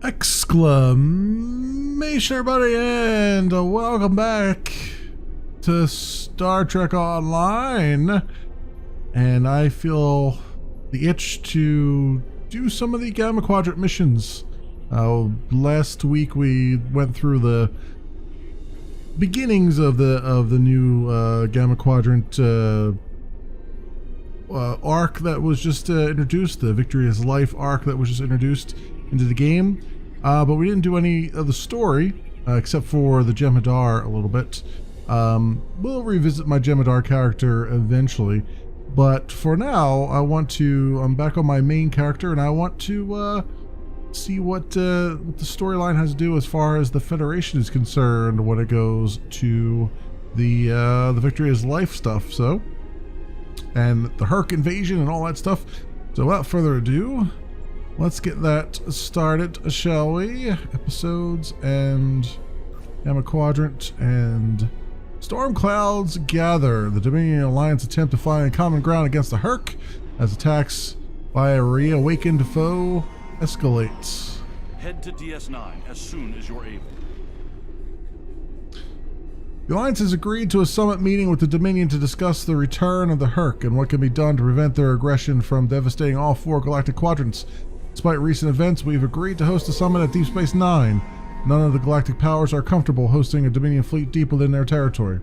Exclamation, everybody, and welcome back to Star Trek Online. And I feel the itch to do some of the Gamma Quadrant missions. Last week we went through the beginnings of the new Gamma Quadrant arc that was just introduced, the Victory is Life arc that was just introduced into the game, but we didn't do any of the story except for the Jem'Hadar a little bit. We'll revisit my Jem'Hadar character eventually, but for now I'm back on my main character, and I want to see what the storyline has to do as far as the Federation is concerned when it goes to the Victory is Life stuff, and the Herc invasion and all that stuff. So without further ado, let's get that started, shall we? Episodes and Gamma Quadrant and storm clouds gather. The Dominion Alliance attempt to find common ground against the Herc as attacks by a reawakened foe escalates. Head to DS9 as soon as you're able. The Alliance has agreed to a summit meeting with the Dominion to discuss the return of the Herc and what can be done to prevent their aggression from devastating all 4 galactic quadrants. Despite recent events, we've agreed to host a summit at Deep Space Nine. None of the galactic powers are comfortable hosting a Dominion fleet deep within their territory.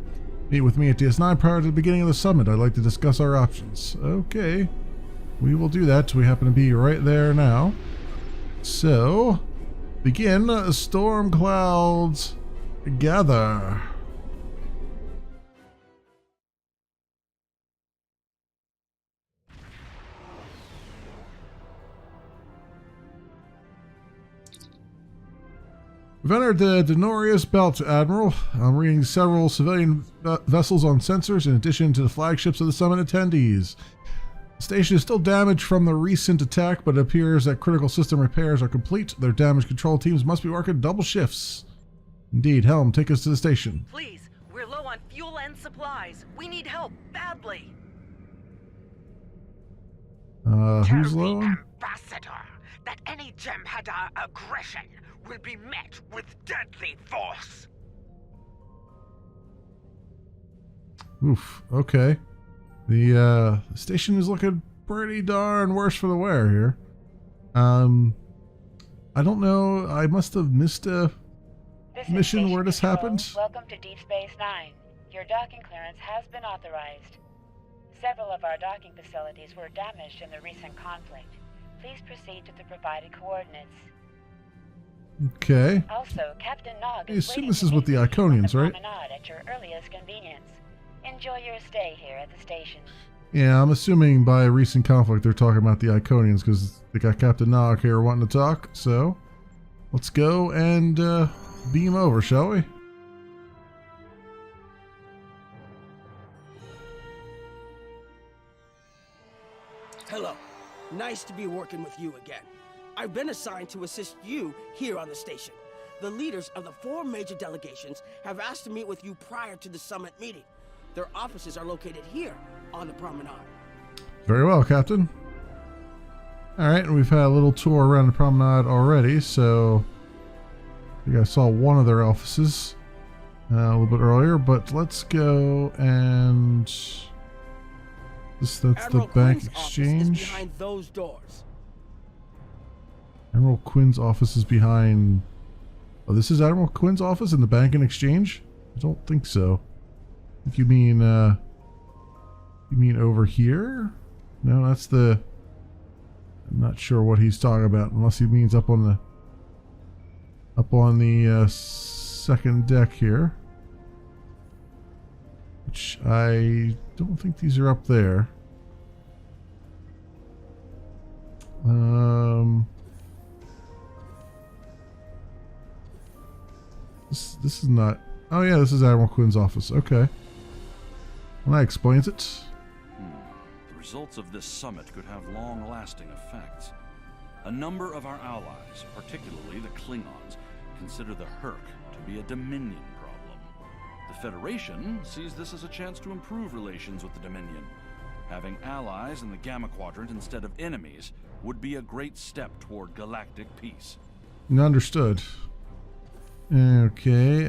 Meet with me at DS9 prior to the beginning of the summit. I'd like to discuss our options. Okay, we will do that. We happen to be right there now. So, begin. Storm clouds gather. We've entered the Denorius Belt, Admiral. I'm reading several civilian vessels on sensors in addition to the flagships of the summit attendees. The station is still damaged from the recent attack, but it appears that critical system repairs are complete. Their damage control teams must be working double shifts. Indeed. Helm, take us to the station. Please, we're low on fuel and supplies. We need help badly. Who's Tell low? the Ambassador that any Jem'Hadar aggression will be met with deadly force. Oof, okay. The station is looking pretty darn worse for the wear here. I don't know, I must have missed a mission where this happened. Welcome to Deep Space Nine. Your docking clearance has been authorized. Several of our docking facilities were damaged in the recent conflict. Please proceed to the provided coordinates. Okay. Also, Captain Nog I is assume waiting this to is with meet the you on Iconians, right? promenade at your earliest convenience. Enjoy your stay here at the station. Yeah, I'm assuming by recent conflict they're talking about the Iconians because they got Captain Nog here wanting to talk. So, let's go and beam over, shall we? Hello. Nice to be working with you again. I've been assigned to assist you here on the station. The leaders of the 4 major delegations have asked to meet with you prior to the summit meeting. Their offices are located here on the promenade. Very well, Captain. Alright, and we've had a little tour around the promenade already, so I think I saw one of their offices a little bit earlier, but let's go and that's Admiral the bank Quinn's office is exchange. behind those doors. Admiral Quinn's office is behind. Oh, this is Admiral Quinn's office in the bank and exchange? I don't think so. I think you mean over here? No, that's the. I'm not sure what he's talking about, unless he means up on the second deck here. Which I don't think these are up there. This is not. Oh yeah, this is Admiral Quinn's office. Okay. Well, that explains it. The results of this summit could have long-lasting effects. A number of our allies, particularly the Klingons, consider the Herc to be a Dominion problem. The Federation sees this as a chance to improve relations with the Dominion. Having allies in the Gamma Quadrant instead of enemies would be a great step toward galactic peace. Understood. Okay,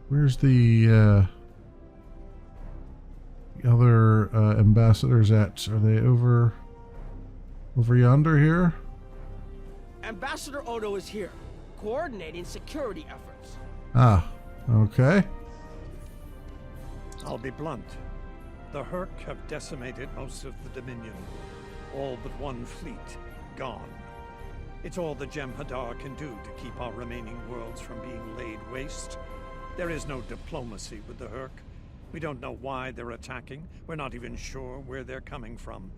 where's the other ambassadors at? Are they over yonder here? Ambassador Odo is here, coordinating security efforts. Ah, okay. I'll be blunt. The Herc have decimated most of the Dominion. All but one fleet gone. It's all the Jem'Hadar can do to keep our remaining worlds from being laid waste. There is no diplomacy with the Herc. We don't know why they're attacking. We're not even sure where they're coming from.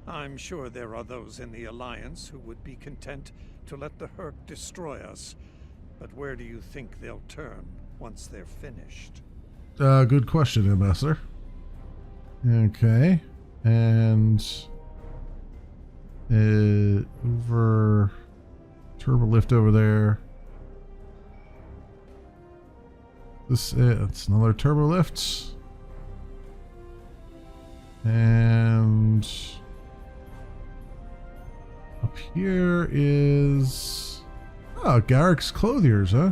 I'm sure there are those in the Alliance who would be content to let the Herc destroy us. But where do you think they'll turn once they're finished? Good question, Ambassador. Okay, and over turbo lift over there. This it's another turbo lift, and up here is Garrick's Clothiers, huh?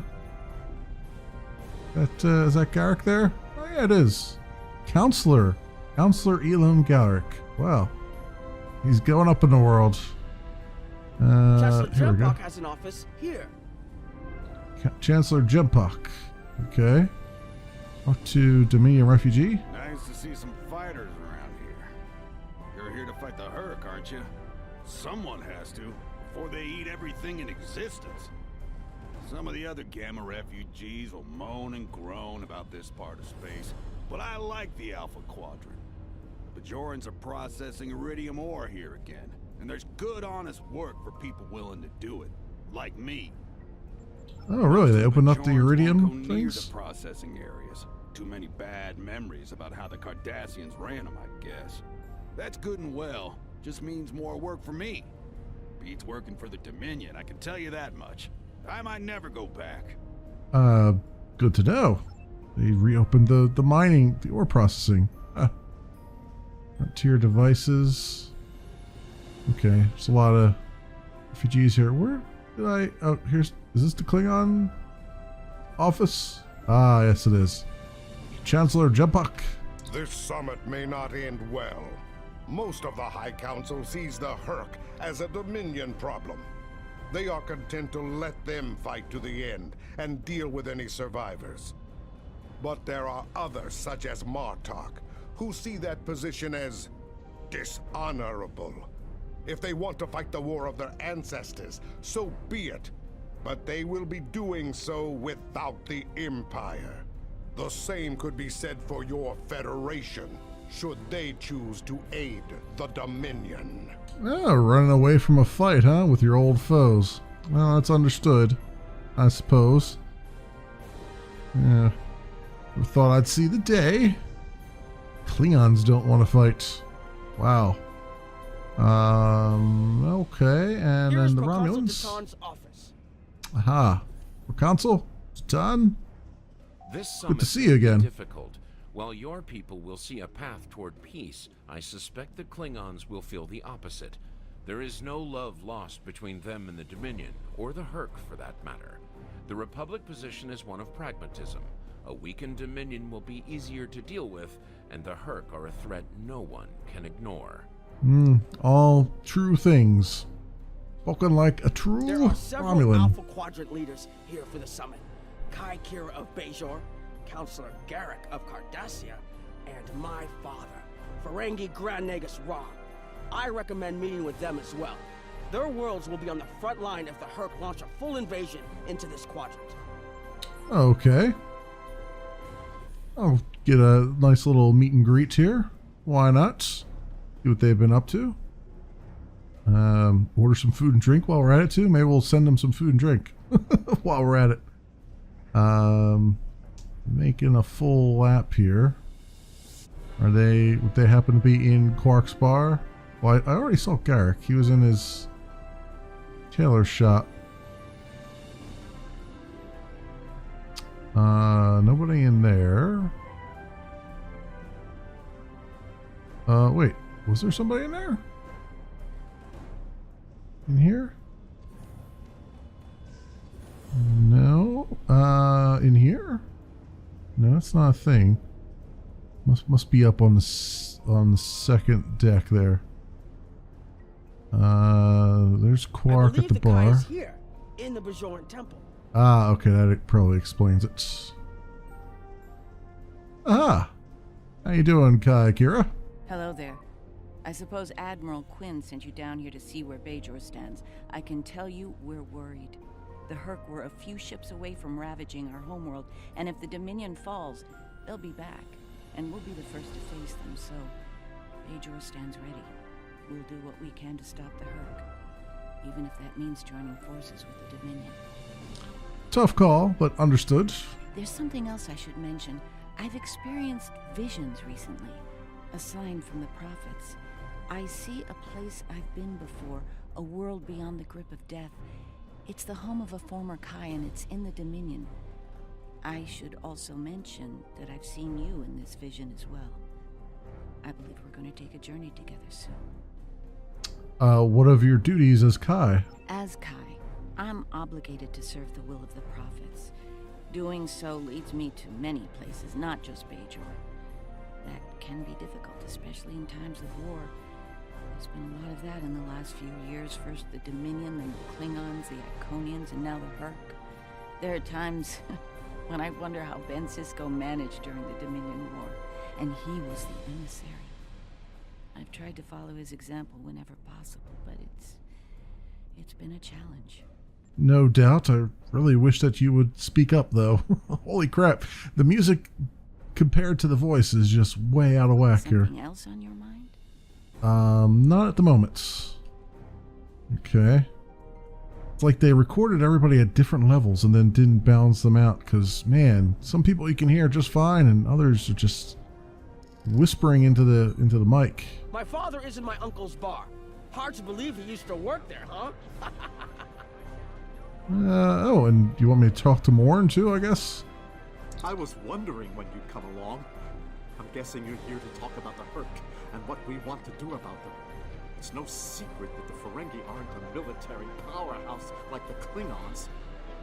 That is that Garrick there? Oh yeah, it is. Counselor Elam Garrick. Wow, he's going up in the world. Chancellor Here we go. Jempok has an office here. Chancellor Jempok. Okay. Off to Dominion Refugee. Nice to see some fighters around here. You're here to fight the Herc, aren't you? Someone has to, before they eat everything in existence. Some of the other Gamma refugees will moan and groan about this part of space, but I like the Alpha Quadrant. The Bajorans are processing iridium ore here again, and there's good, honest work for people willing to do it, like me. Oh, really? They opened up the Bajorans iridium won't go near things? the processing areas. Too many bad memories about how the Cardassians ran them, I guess. That's good and well. Just means more work for me. Beats working for the Dominion, I can tell you that much. I might never go back. Good to know. They reopened the mining, the ore processing. Frontier devices. Okay, there's a lot of refugees here. Where did I? Oh, is this the Klingon office? Ah, yes it is. Chancellor Jempok. This summit may not end well. Most of the High Council sees the Herc as a Dominion problem. They are content to let them fight to the end and deal with any survivors. But there are others, such as Martok, who see that position as dishonorable. If they want to fight the war of their ancestors, so be it. But they will be doing so without the Empire. The same could be said for your Federation, should they choose to aid the Dominion. Oh, running away from a fight, huh? With your old foes. Well, that's understood, I suppose. Yeah. Never thought I'd see the day. Klingons don't want to fight. Wow. Okay, and Here is then the Proconsul Romulans. Titan's office. Aha. Consul? Titan? This Good summit to see you again. difficult. While your people will see a path toward peace, I suspect the Klingons will feel the opposite. There is no love lost between them and the Dominion, or the Herc for that matter. The Republic position is one of pragmatism. A weakened Dominion will be easier to deal with, and the Herc are a threat no one can ignore. All true things. Spoken like a true There are several Romulan. Alpha Quadrant leaders here for the summit. Kai Kira of Bajor, Counselor Garrick of Cardassia, and my father, Ferengi Grand Nagus Ra. I recommend meeting with them as well. Their worlds will be on the front line if the Herc launch a full invasion into this quadrant. Okay. I'll get a nice little meet and greet here. Why not? See what they've been up to. Order some food and drink while we're at it too. Maybe we'll send them some food and drink while we're at it. Making a full lap here. Would they happen to be in Quark's bar? Well, I already saw Garrick. He was in his tailor shop. Nobody in there. Wait, was there somebody in there? in here? No. In here? No, that's not a thing. Must be up on the second deck there. There's Quark at the bar. Kai is here, in the Bajoran Temple. Ah, okay, that probably explains it. Ah, how you doing, Kai Kira? Hello there. I suppose Admiral Quinn sent you down here to see where Bajor stands. I can tell you we're worried. The Herc were a few ships away from ravaging our homeworld, and if the Dominion falls, they'll be back, and we'll be the first to face them, so Bajor stands ready. We'll do what we can to stop the Herc, even if that means joining forces with the Dominion. Tough call, but understood. There's something else I should mention. I've experienced visions recently, a sign from the prophets. I see a place I've been before, a world beyond the grip of death. It's the home of a former Kai, and it's in the Dominion. I should also mention that I've seen you in this vision as well. I believe we're going to take a journey together soon. What of your duties as Kai? As Kai, I'm obligated to serve the will of the prophets. Doing so leads me to many places, not just Bajor. That can be difficult, especially in times of war. There's been a lot of that in the last few years. First the Dominion, then the Klingons, the Iconians, and now the Herc. There are times when I wonder how Ben Sisko managed during the Dominion War, and he was the emissary. I've tried to follow his example whenever possible, but it's been a challenge. No doubt. I really wish that you would speak up, though. Holy crap. The music compared to the voice is just way out of whack here. Something else on your mind? Not at the moment. Okay. It's like they recorded everybody at different levels and then didn't balance them out, because, man, some people you can hear just fine and others are just whispering into the mic. My father is in my uncle's bar. Hard to believe he used to work there, huh? Oh, and you want me to talk to Morn too, I guess? I was wondering when you'd come along. I'm guessing you're here to talk about the Herc and what we want to do about them. It's no secret that the Ferengi aren't a military powerhouse like the Klingons.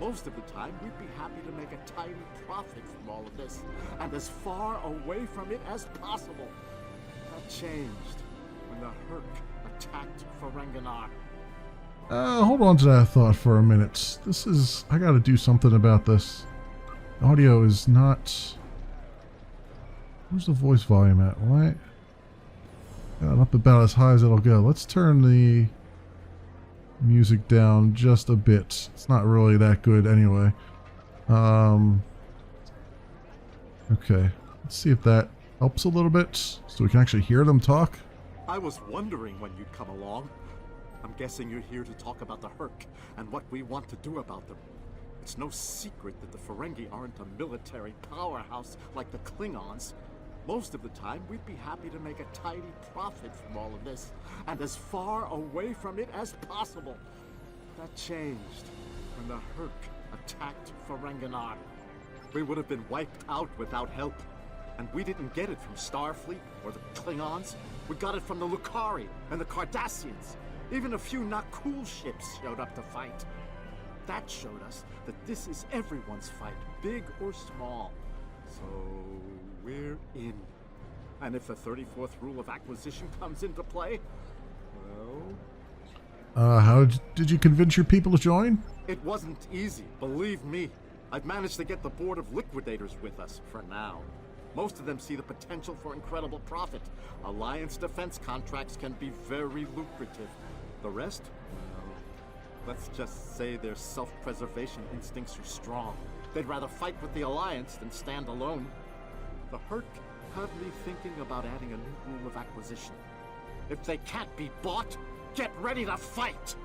Most of the time, we'd be happy to make a tiny profit from all of this, and as far away from it as possible. That changed when the Herc attacked Ferenginar. Hold on to that thought for a minute. I gotta do something about this. Audio is not... Where's the voice volume at? What? Got up about as high as it'll go. Let's turn the music down just a bit. It's not really that good anyway. Okay. Let's see if that helps a little bit so we can actually hear them talk. I was wondering when you'd come along. I'm guessing you're here to talk about the Herc and what we want to do about them. It's no secret that the Ferengi aren't a military powerhouse like the Klingons. Most of the time, we'd be happy to make a tidy profit from all of this, and as far away from it as possible. That changed when the Herc attacked Ferenginar. We would have been wiped out without help, and we didn't get it from Starfleet or the Klingons. We got it from the Lucari and the Cardassians. Even a few not cool ships showed up to fight. That showed us that this is everyone's fight, big or small. So we're in. And if the 34th rule of acquisition comes into play, well... How did you convince your people to join? It wasn't easy, believe me. I've managed to get the board of liquidators with us, for now. Most of them see the potential for incredible profit. Alliance defense contracts can be very lucrative. The rest? Well, let's just say their self-preservation instincts are strong. They'd rather fight with the Alliance than stand alone. The Herc have me thinking about adding a new rule of acquisition. If they can't be bought, get ready to fight!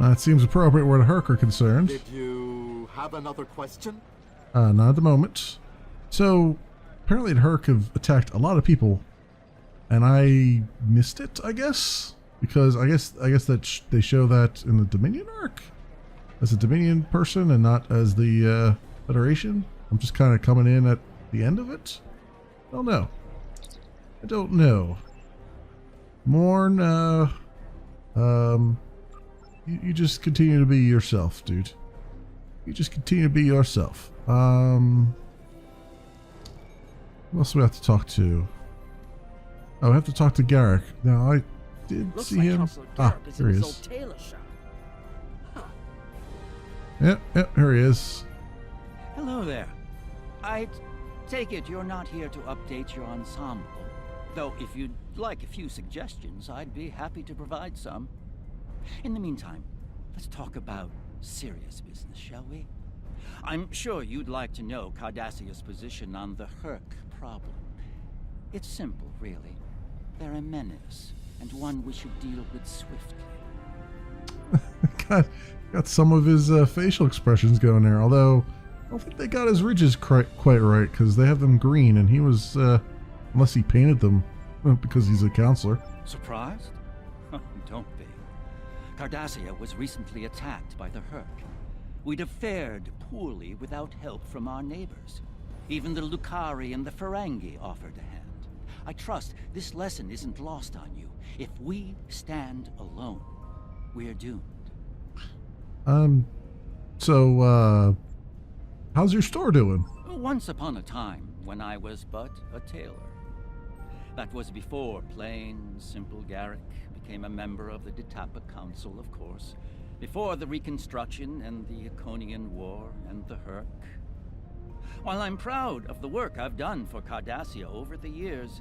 That seems appropriate where the Herc are concerned. Did you have another question? Not at the moment. So, apparently the Herc have attacked a lot of people, and I missed it, I guess? Because I guess that they show that in the Dominion arc as a Dominion person and not as the Federation. I'm just kind of coming in at the end of it. I don't know. Morn, You just continue to be yourself, dude. You just continue to be yourself. Who else do we have to talk to? Oh, I have to talk to Garrick. Now, I did Looks see like him. Counselor Ah, Garrick is here in he his is. old tailor shop. Yep, here he is. Hello there. I take it you're not here to update your ensemble. Though if you'd like a few suggestions, I'd be happy to provide some. In the meantime, let's talk about serious business, shall we? I'm sure you'd like to know Cardassia's position on the Herc problem. It's simple, really. They're a menace, and one we should deal with swiftly. got some of his facial expressions going there, although I don't think they got his ridges quite right, because they have them green, and he was, unless he painted them, because he's a counselor. Surprised? Don't be. Cardassia was recently attacked by the Herc. We'd have fared poorly without help from our neighbors. Even the Lucari and the Ferengi offered a hand. I trust this lesson isn't lost on you. If we stand alone, we're doomed. So, how's your store doing? Once upon a time, when I was but a tailor. That was before plain, simple Garrick became a member of the Ditapa Council, of course. Before the Reconstruction and the Iconian War and the Herc. While I'm proud of the work I've done for Cardassia over the years,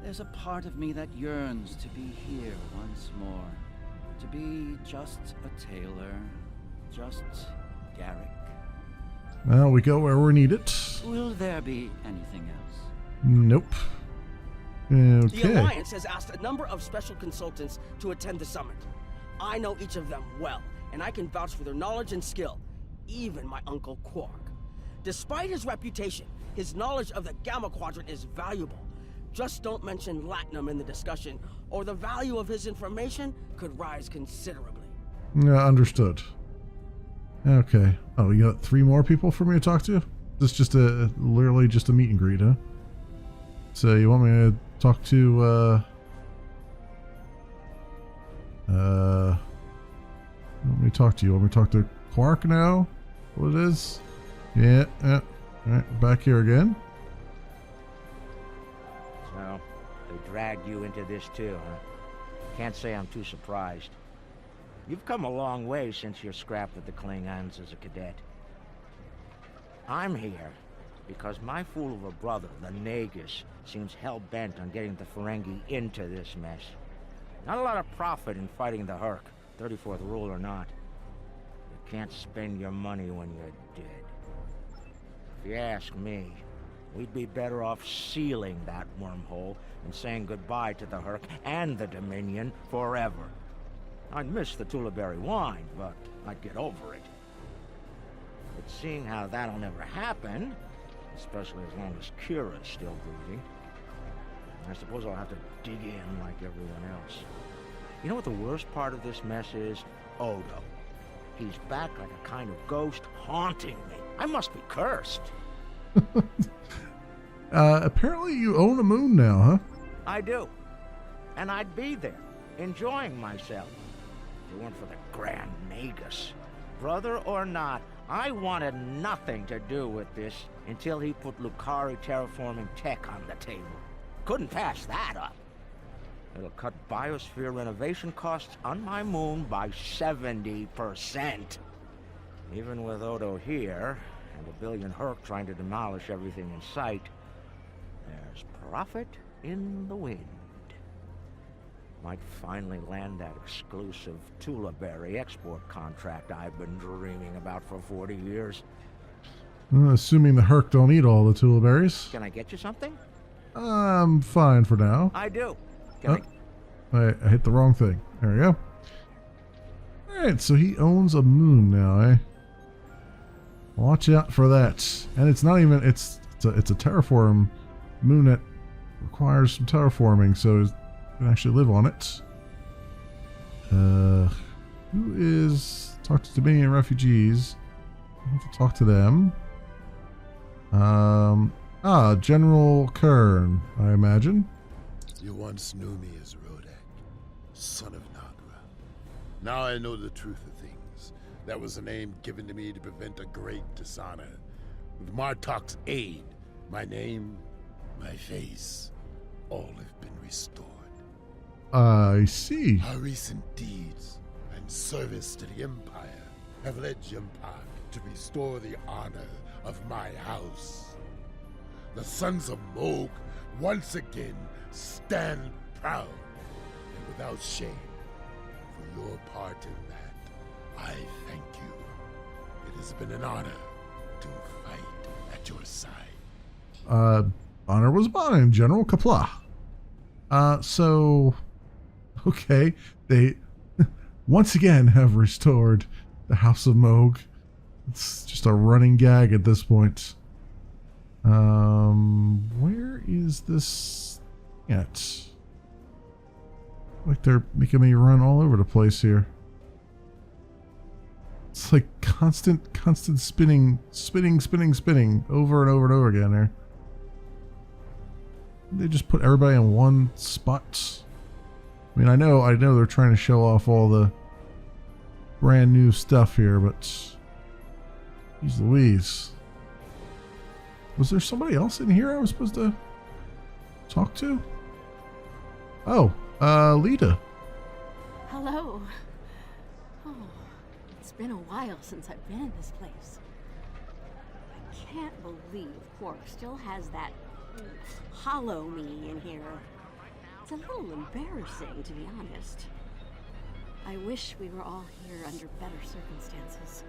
there's a part of me that yearns to be here once more. To be just a tailor, just Garrick. Well, we go where we're needed. Will there be anything else? Nope. Okay. The Alliance has asked a number of special consultants to attend the summit. I know each of them well, and I can vouch for their knowledge and skill, even my Uncle Quark. Despite his reputation, his knowledge of the Gamma Quadrant is valuable. Just don't mention Latinum in the discussion, or the value of his information could rise considerably. Yeah, understood. Okay. Oh, you got 3 more people for me to talk to? This is just literally just a meet and greet, huh? So you want me to talk to, let me talk to you. Want me to talk to Quark now? What it is? Yeah. Alright, back here again. So, they dragged you into this too, huh? Can't say I'm too surprised. You've come a long way since your scrap with the Klingons as a cadet. I'm here because my fool of a brother, the Nagus, seems hell-bent on getting the Ferengi into this mess. Not a lot of profit in fighting the Herc, 34th rule or not. You can't spend your money when you're dead. If you ask me, we'd be better off sealing that wormhole and saying goodbye to the Herc and the Dominion forever. I'd miss the Tullaberry wine, but I'd get over it. But seeing how that'll never happen, especially as long as Kira's still breathing, I suppose I'll have to dig in like everyone else. You know what the worst part of this mess is? Odo. He's back like a kind of ghost haunting me. I must be cursed. Apparently you own a moon now, huh? I do. And I'd be there, enjoying myself, if it weren't for the Grand Nagus. Brother or not, I wanted nothing to do with this until he put Lucari terraforming tech on the table. Couldn't pass that up. It'll cut biosphere renovation costs on my moon by 70%. Even with Odo here, and a billion Herc trying to demolish everything in sight, there's profit in the wind. Might finally land that exclusive Tullaberry export contract I've been dreaming about for 40 years. Assuming the Herc don't eat all the Tullaberries. Can I get you something? I'm fine for now. I do. Can I hit the wrong thing. There we go. Alright, so he owns a moon now, eh? Watch out for that. And it's not even, it's a terraform moon that requires some terraforming, so you can actually live on it. Who is... Talk to Dominion refugees. I have to talk to them. General Kern, I imagine. You once knew me as Rodak, son of Nagra. Now I know the truth of things. That was a name given to me to prevent a great dishonor. With Martok's aid, my name, my face, all have been restored. I see. Our recent deeds and service to the Empire have led Jempak to restore the honor of my house. The sons of Moog once again stand proud and without shame. For your part in that, I thank you. It has been an honor to fight at your side. Honor was mine, General Kapla. Okay, they once again have restored the House of Moog. It's just a running gag at this point. Where is this at? Like they're making me run all over the place here. It's like constant spinning over and over and over again there. They just put everybody in one spot. I mean, I know they're trying to show off all the brand new stuff here, but geez Louise. Was there somebody else in here I was supposed to talk to? Oh, Lita. Hello. Oh, it's been a while since I've been in this place. I can't believe Quark still has that hollow me in here. It's a little embarrassing, to be honest. I wish we were all here under better circumstances.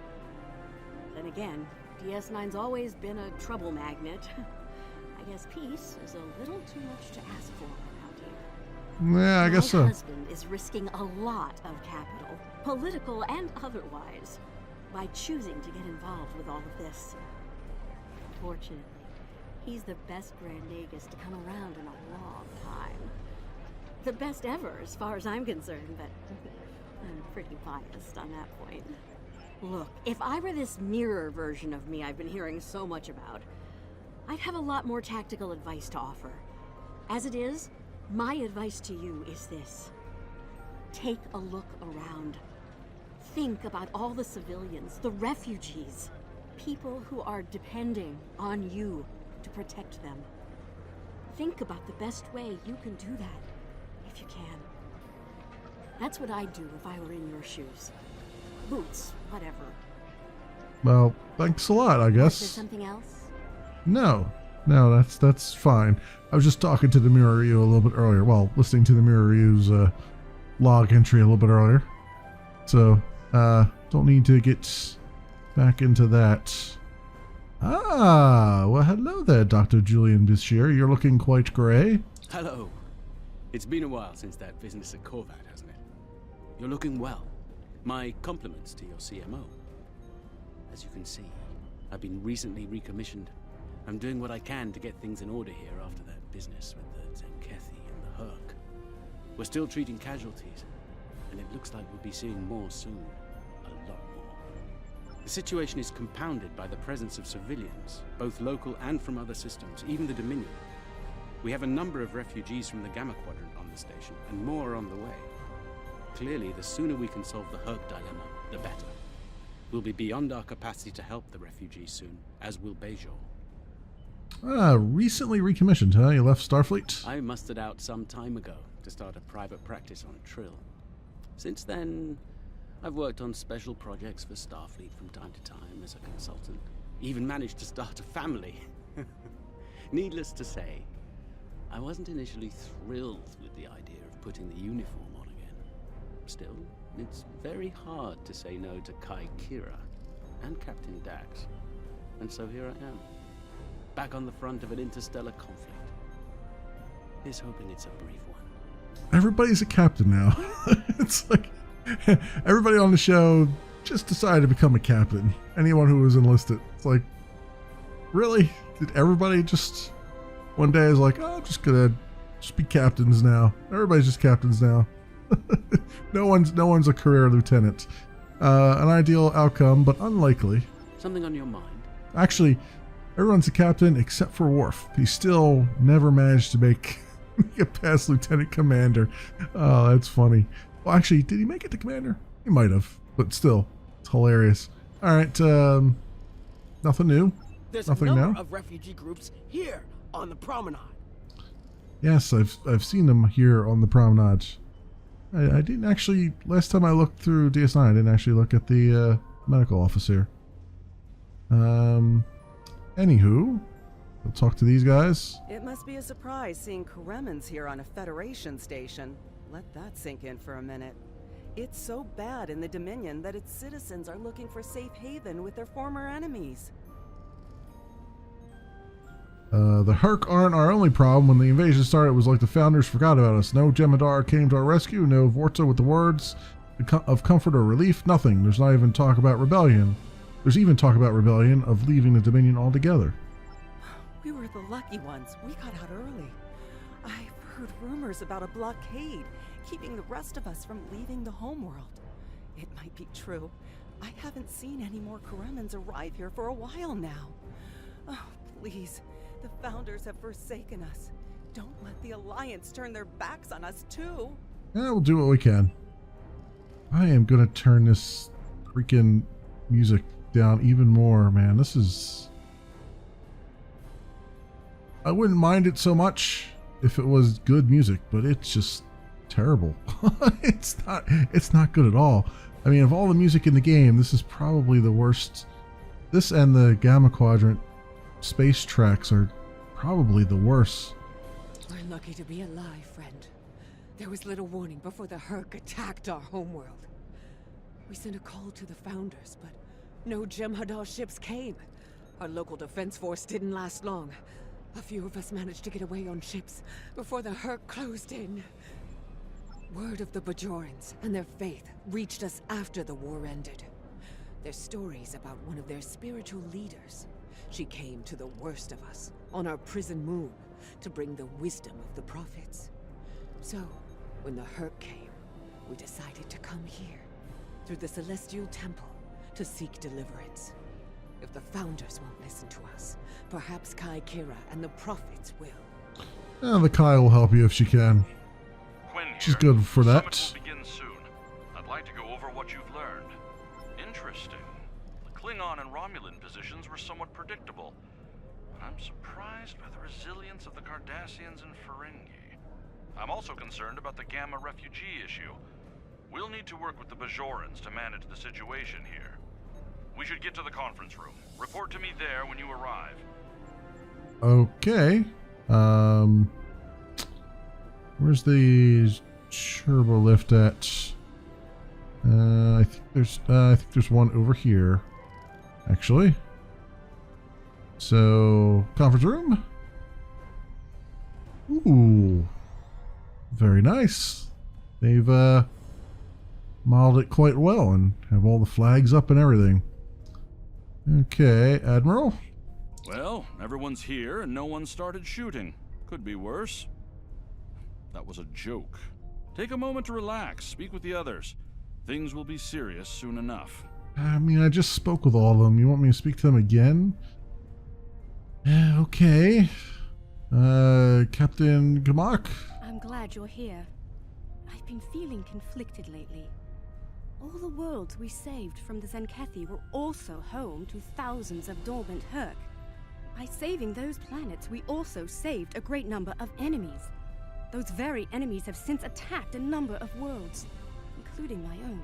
Then again, DS9's always been a trouble magnet. I guess peace is a little too much to ask for around here. Yeah, I guess so. My husband is risking a lot of capital, political and otherwise, by choosing to get involved with all of this. Fortunately, he's the best Grand Nagus to come around in a long time. The best ever, as far as I'm concerned, but I'm pretty biased on that point. Look, if I were this mirror version of me I've been hearing so much about, I'd have a lot more tactical advice to offer. As it is, my advice to you is this. Take a look around. Think about all the civilians, the refugees, people who are depending on you to protect them. Think about the best way you can do that, if you can. That's what I'd do if I were in your shoes. Boots, whatever. Well, thanks a lot, I guess. Is there something else? No, that's fine. I was just talking to the Mirror Ryu a little bit earlier. Well, listening to the Mirror Ryu's log entry a little bit earlier. So, don't need to get back into that. Ah, well, hello there, Dr. Julian Bashir. You're looking quite grey. Hello. It's been a while since that business at Korvat, hasn't it? You're looking well. My compliments to your CMO. As you can see, I've been recently recommissioned. I'm doing what I can to get things in order here after that business with the Zenkethi and the Herc. We're still treating casualties, and it looks like we'll be seeing more soon. A lot more. The situation is compounded by the presence of civilians, both local and from other systems, even the Dominion. We have a number of refugees from the Gamma Quadrant on the station, and more are on the way. Clearly, the sooner we can solve the Herc dilemma, the better. We'll be beyond our capacity to help the refugees soon, as will Bajor. Recently recommissioned, huh? You left Starfleet? I mustered out some time ago to start a private practice on Trill. Since then, I've worked on special projects for Starfleet from time to time as a consultant. Even managed to start a family. Needless to say, I wasn't initially thrilled with the idea of putting the uniform on again. Still, it's very hard to say no to Kai Kira and Captain Dax. And so here I am, back on the front of an interstellar conflict. Here's hoping it's a brief one. Everybody's a captain now. It's like everybody on the show just decided to become a captain. Anyone who was enlisted. It's like, really? Did everybody just one day is like, oh, I'm just gonna be captains now. Everybody's just captains now. No one's a career lieutenant. An ideal outcome, but unlikely. Something on your mind? Actually, everyone's a captain except for Worf. He still never managed to make it past lieutenant commander. Oh, that's funny. Well, actually, did he make it to commander? He might have, but still, it's hilarious. All right, nothing new. There's Nothing a number now. of refugee groups here on the promenade. Yes, I've seen them here on the promenade. I didn't actually. Last time I looked through DS9, I didn't actually look at the medical office here. Anywho, we'll talk to these guys. It must be a surprise seeing Kremens here on a Federation station. Let that sink in for a minute. It's so bad in the Dominion that its citizens are looking for safe haven with their former enemies. The Herc aren't our only problem. When the invasion started, it was like the Founders forgot about us. No Jem'Hadar came to our rescue. No Vorta with the words of comfort or relief. Nothing. There's not even talk about rebellion. There's even talk about rebellion of leaving the Dominion altogether. We were the lucky ones. We got out early. I've heard rumors about a blockade, keeping the rest of us from leaving the homeworld. It might be true. I haven't seen any more Kremens arrive here for a while now. Oh, please. The Founders have forsaken us. Don't let the Alliance turn their backs on us, too. Yeah, we'll do what we can. I am gonna turn this freaking music down even more, man. This is... I wouldn't mind it so much if it was good music, but it's just terrible. It's not good at all. I mean, of all the music in the game, this is probably the worst. This and the Gamma Quadrant space tracks are probably the worst. We're lucky to be alive, friend. There was little warning before the Herc attacked our homeworld. We sent a call to the Founders, but no Jem'Hadar ships came. Our local defense force didn't last long. A few of us managed to get away on ships before the Herc closed in. Word of the Bajorans and their faith reached us after the war ended. Their stories about one of their spiritual leaders. She came to the worst of us, on our prison moon, to bring the wisdom of the prophets. So, when the Herc came, we decided to come here, through the Celestial Temple, to seek deliverance. If the Founders won't listen to us, perhaps Kai Kira and the prophets will. Yeah, the Kai will help you if she can. She's good for that. Summit will begin soon. I'd like to go over what you've learned. Interesting. The Klingon and Romulan positions were somewhat predictable. I'm surprised by the resilience of the Cardassians and Ferengi. I'm also concerned about the Gamma refugee issue. We'll need to work with the Bajorans to manage the situation here. We should get to the conference room. Report to me there when you arrive. Okay. Where's the turbo lift at? I think there's one over here, actually. So, conference room. Ooh, very nice. They've modeled it quite well and have all the flags up and everything. Okay, Admiral. Well, everyone's here and no one started shooting. Could be worse. That was a joke. Take a moment to relax. Speak with the others. Things will be serious soon enough. I mean, I just spoke with all of them. You want me to speak to them again? Okay. Captain Gamak? I'm glad you're here. I've been feeling conflicted lately. All the worlds we saved from the Zenkethi were also home to thousands of dormant Herc. By saving those planets, we also saved a great number of enemies. Those very enemies have since attacked a number of worlds, including my own.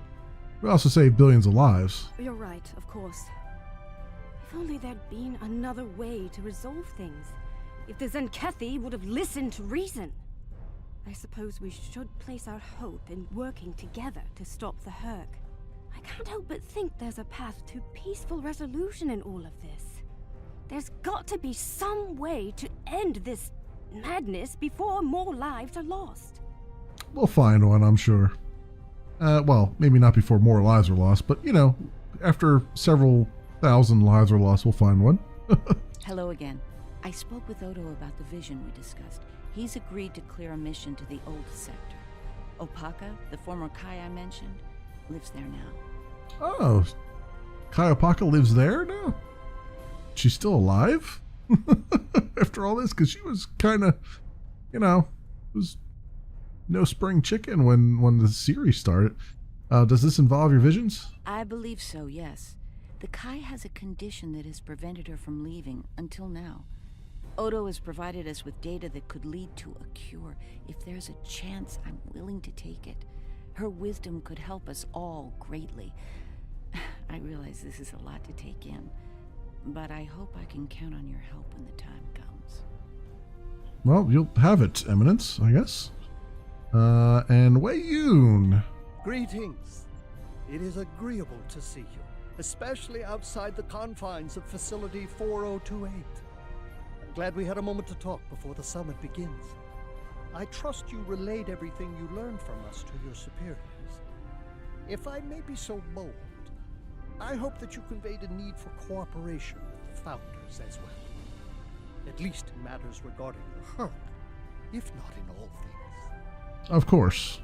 We also saved billions of lives. You're right, of course. If only there'd been another way to resolve things. If the Zenkethi would have listened to reason. I suppose we should place our hope in working together to stop the Herc. I can't help but think there's a path to peaceful resolution in all of this. There's got to be some way to end this madness before more lives are lost. We'll find one, I'm sure. Well, maybe not before more lives are lost, but, you know, after several thousand lives are lost, we'll find one. Hello again. I spoke with Odo about the vision we discussed. He's agreed to clear a mission to the old sector. Opaka, the former Kai I mentioned, lives there now. Oh, Kai Opaka lives there now? She's still alive? After all this? Because she was kind of, you know, was no spring chicken when the series started. Does this involve your visions? I believe so, yes. The Kai has a condition that has prevented her from leaving until now. Odo has provided us with data that could lead to a cure. If there's a chance, I'm willing to take it. Her wisdom could help us all greatly. I realize this is a lot to take in, but I hope I can count on your help when the time comes. Well, you'll have it, Eminence, I guess. And Wei Yun. Greetings. It is agreeable to see you, especially outside the confines of Facility 4028. I'm glad we had a moment to talk before the summit begins. I trust you relayed everything you learned from us to your superiors. If I may be so bold, I hope that you conveyed a need for cooperation with the Founders as well. At least in matters regarding the Herc, if not in all things. Of course.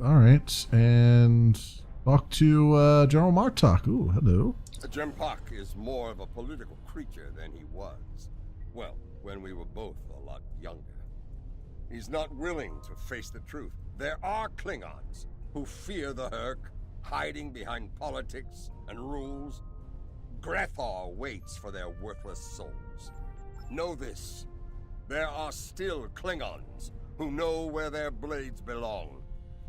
Alright, and talk to General Martok. Ooh, hello. Jempak is more of a political creature than he was. Well, when we were both a lot younger. He's not willing to face the truth. There are Klingons who fear the Herc, hiding behind politics and rules. Grethar waits for their worthless souls. Know this. There are still Klingons who know where their blades belong.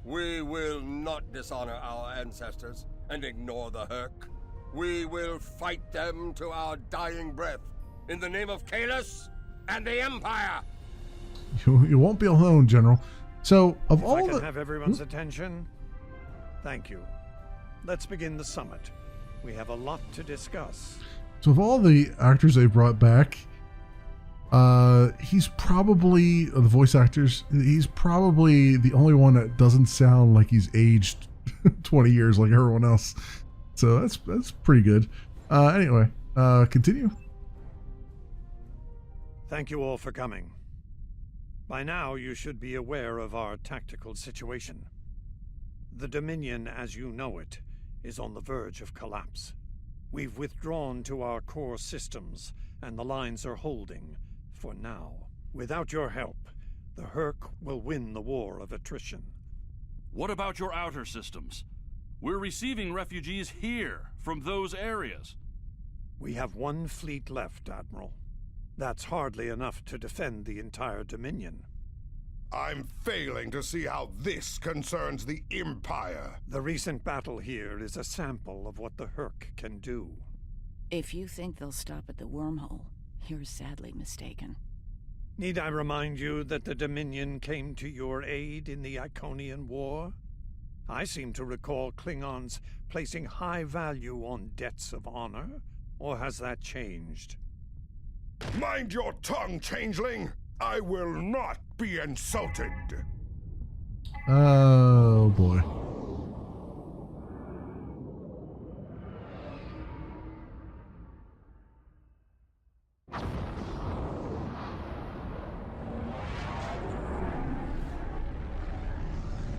We will not dishonor our ancestors and ignore the Herc. We will fight them to our dying breath in the name of Kalis and the Empire. You won't be alone, General. So, of if all I can the... have everyone's attention. Thank you. Let's begin the summit. We have a lot to discuss. So of all the actors they brought back, he's probably, the voice actors, he's probably the only one that doesn't sound like he's aged 20 years like everyone else. So that's pretty good. Anyway, continue. Thank you all for coming. By now, you should be aware of our tactical situation. The Dominion, as you know it, is on the verge of collapse. We've withdrawn to our core systems, and the lines are holding, for now. Without your help, the Herc will win the war of attrition. What about your outer systems? We're receiving refugees here, from those areas. We have one fleet left, Admiral. That's hardly enough to defend the entire Dominion. I'm failing to see how this concerns the Empire. The recent battle here is a sample of what the Herc can do. If you think they'll stop at the wormhole, you're sadly mistaken. Need I remind you that the Dominion came to your aid in the Iconian War? I seem to recall Klingons placing high value on debts of honor, or has that changed? Mind your tongue, changeling! I will not be insulted! Oh, boy.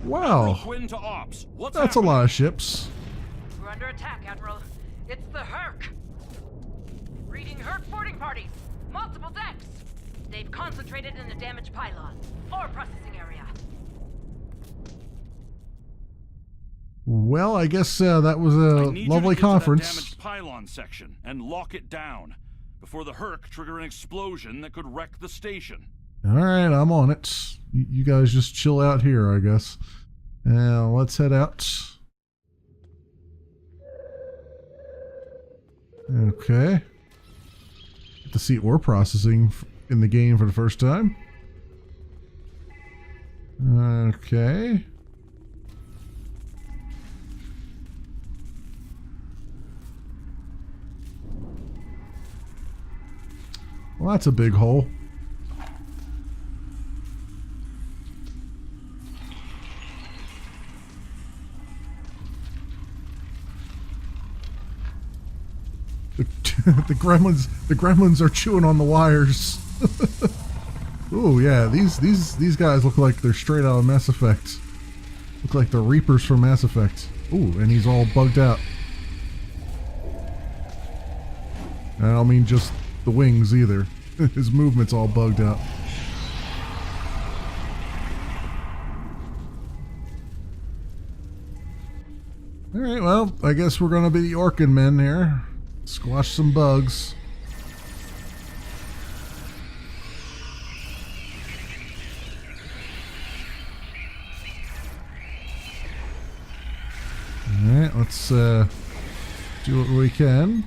Wow. Quinn to ops. What's That's happening? a lot of ships. We're under attack, Admiral. It's the Herc. Reading Herc boarding parties. Multiple decks. They've concentrated in the damaged pylon. Ore processing area. Well, I guess that was a lovely conference. To that damaged pylon section and lock it down before the Herc trigger an explosion that could wreck the station. All right, I'm on it. You guys just chill out here, I guess. Now let's head out. Okay. Get to see ore processing in the game for the first time. Okay. Well, that's a big hole. The gremlins are chewing on the wires. Ooh, yeah, these guys look like they're straight out of Mass Effect. Look like the Reapers from Mass Effect. Ooh, and he's all bugged out. I don't mean just the wings either. His movement's all bugged out. Alright, well, I guess we're gonna be the Orkin men here. Squash some bugs. Alright, let's do what we can.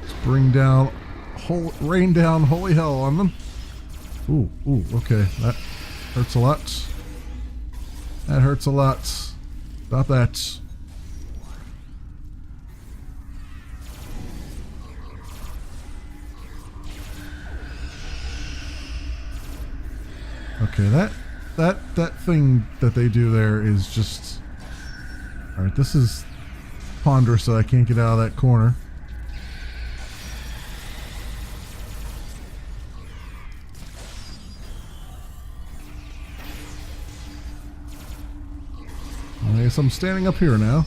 Let's rain down holy hell on them. Ooh, okay. That hurts a lot. That hurts a lot. Stop that. Okay, that thing that they do there is just... Alright, this is ponderous, so I can't get out of that corner. I guess I'm standing up here now.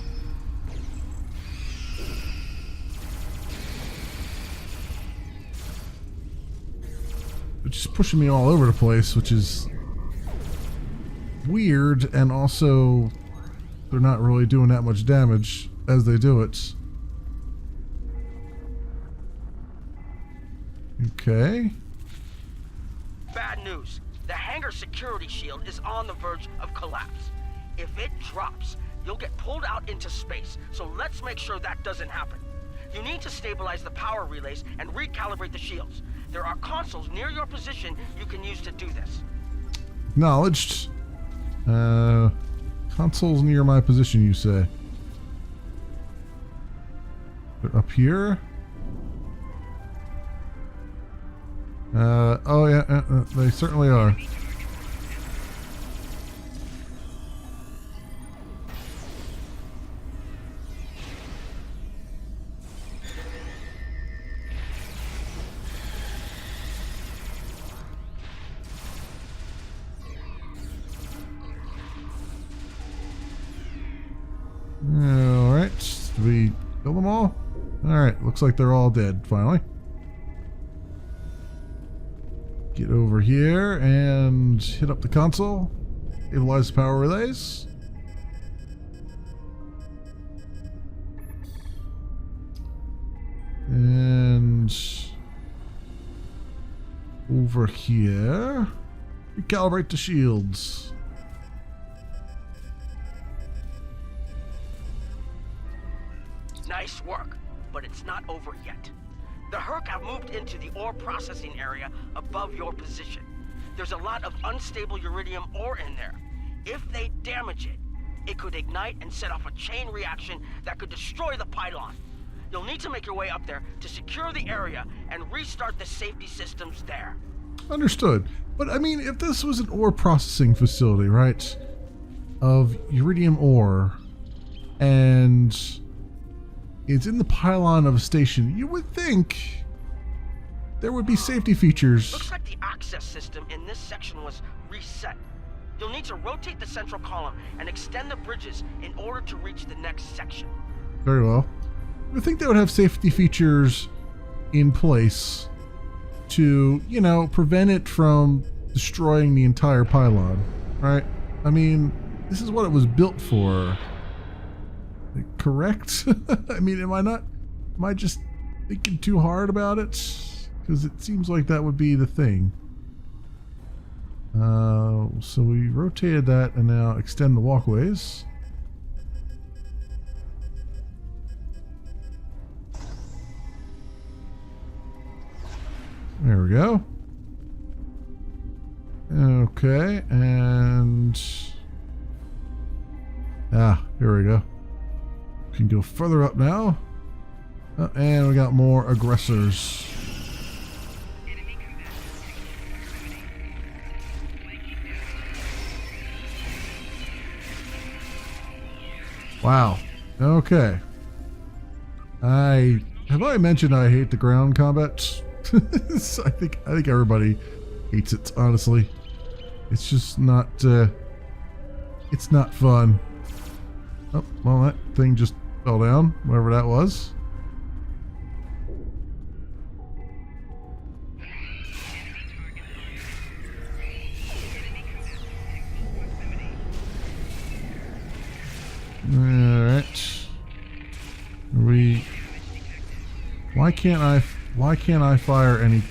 It's just pushing me all over the place, which is weird, and also they're not really doing that much damage as they do it. Okay. Bad news. The hangar security shield is on the verge of collapse. If it drops, you'll get pulled out into space, so let's make sure that doesn't happen. You need to stabilize the power relays and recalibrate the shields. There are consoles near your position you can use to do this. Acknowledged. Consoles near my position, you say? They're up here? Oh yeah, they certainly are. Alright, did we kill them all? Alright, looks like they're all dead, finally. Get over here and hit up the console. Stabilize the power relays. And over here, recalibrate the shields. Nice work, but it's not over yet. The Herc have moved into the ore processing area above your position. There's a lot of unstable uridium ore in there. If they damage it, it could ignite and set off a chain reaction that could destroy the pylon. You'll need to make your way up there to secure the area and restart the safety systems there. Understood. But I mean, if this was an ore processing facility, right, of uridium ore, and it's in the pylon of a station, you would think there would be safety features. Looks like the access system in this section was reset. You'll need to rotate the central column and extend the bridges in order to reach the next section. Very well. I would think they would have safety features in place to, you know, prevent it from destroying the entire pylon, right? I mean, this is what it was built for. Correct? I mean, am I just thinking too hard about it? Because it seems like that would be the thing. So we rotated that and now extend the walkways. There we go. Okay, and here we go. Can go further up now. And we got more aggressors. Wow. Okay. Have I mentioned I hate the ground combat? I think everybody hates it, honestly. It's just not it's not fun. Oh, well, that thing just fell down, whatever that was. Why can't I fire any...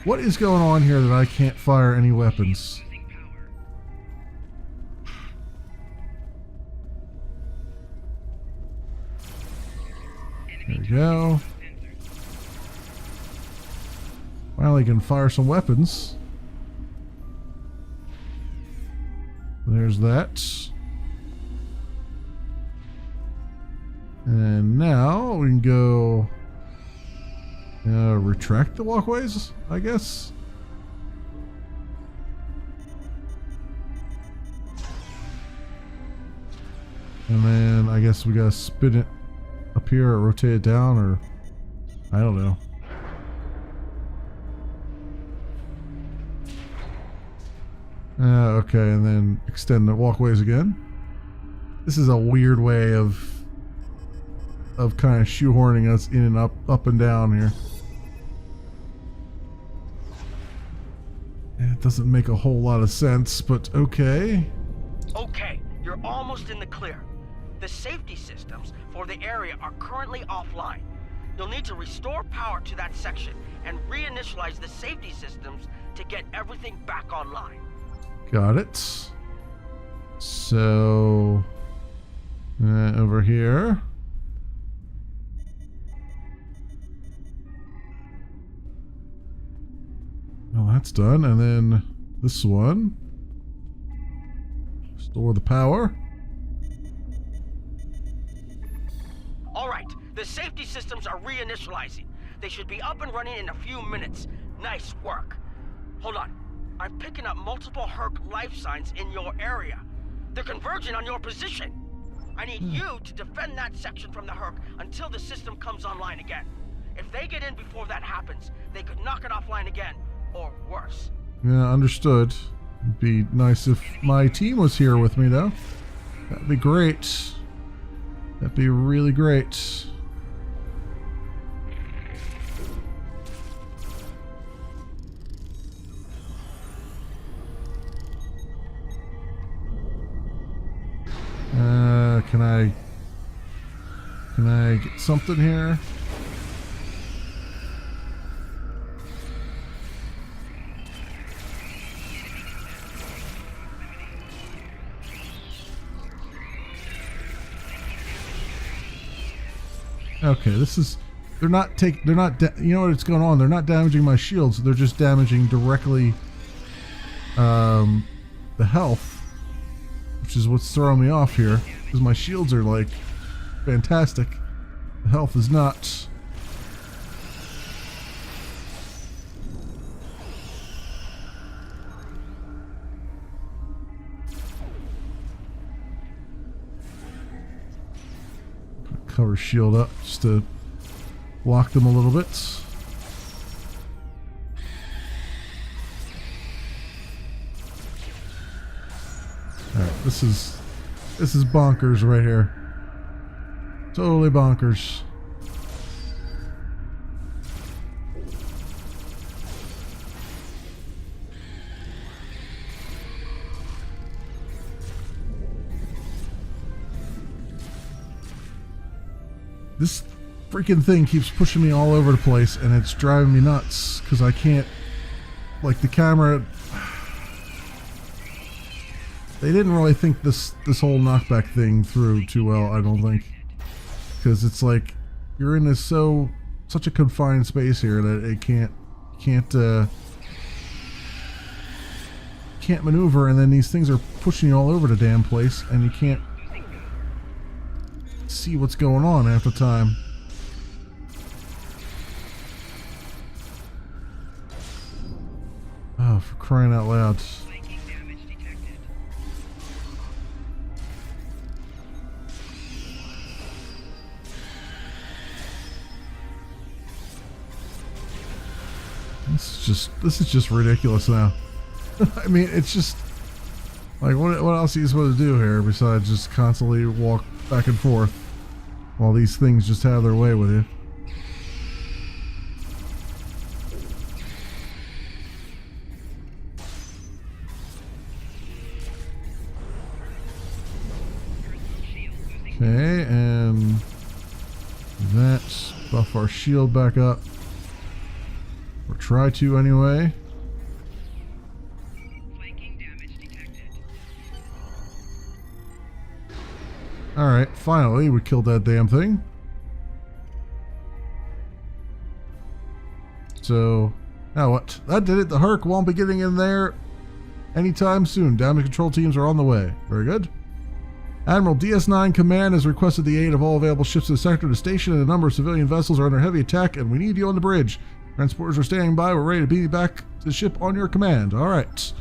What is going on here that I can't fire any weapons? There we go. Finally can fire some weapons. There's that. And now we can go retract the walkways, I guess. And then I guess we gotta spin it up here or rotate it down, or I don't know. Okay, and then extend the walkways again. This is a weird way of kind of shoehorning us in and up and down here. It doesn't make a whole lot of sense, but okay. Okay, you're almost in the clear. The safety systems for the area are currently offline. You'll need to restore power to that section and reinitialize the safety systems to get everything back online. Got it. So over here. Well, that's done. And then this one. Restore the power. All right, the safety systems are reinitializing. They should be up and running in a few minutes. Nice work. Hold on. I'm picking up multiple Herc life signs in your area. They're converging on your position. I need you to defend that section from the Herc until the system comes online again. If they get in before that happens, they could knock it offline again, or worse. Yeah, understood. It'd be nice if my team was here with me, though. That'd be great. That'd be really great. Can I get something here? Okay, this is, you know what's going on? They're not damaging my shields. They're just damaging directly the health, which is what's throwing me off here, because my shields are like fantastic. The health is not. Cover shield up just to block them a little bit. Alright, this is bonkers right here. Totally bonkers. This freaking thing keeps pushing me all over the place, and it's driving me nuts because I can't, like, the camera. They didn't really think this whole knockback thing through too well, I don't think, because it's like you're in such a confined space here that it can't maneuver, and then these things are pushing you all over the damn place, and you can't see what's going on half the time. Oh, for crying out loud. This is just ridiculous now. I mean, it's just like, what else are you supposed to do here besides just constantly walk back and forth while these things just have their way with you? Okay, and that's buff our shield back up. Or try to anyway. Alright, finally we killed that damn thing. So, now what? That did it. The Herc won't be getting in there anytime soon. Damage control teams are on the way. Very good. Admiral, DS9 Command has requested the aid of all available ships in the sector. The station and a number of civilian vessels are under heavy attack, and we need you on the bridge. Transporters are standing by. We're ready to beam you back to the ship on your command. Alright.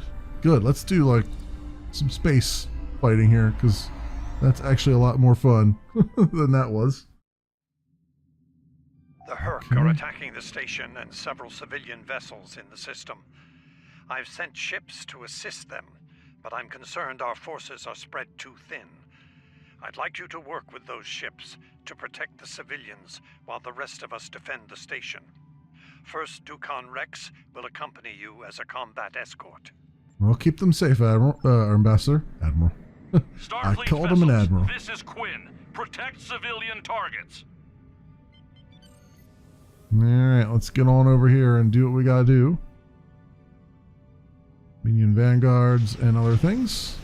Good. Let's do, like, some space fighting here, because that's actually a lot more fun than that was. The Herc are attacking the station and several civilian vessels in the system. I've sent ships to assist them, but I'm concerned our forces are spread too thin. I'd like you to work with those ships to protect the civilians while the rest of us defend the station. First Dukan Rex will accompany you as a combat escort. We'll keep them safe, Admiral. Ambassador. Admiral. I called him an Admiral. This is Quinn. Protect civilian targets. Alright, let's get on over here and do what we gotta do. Minion vanguards and other things.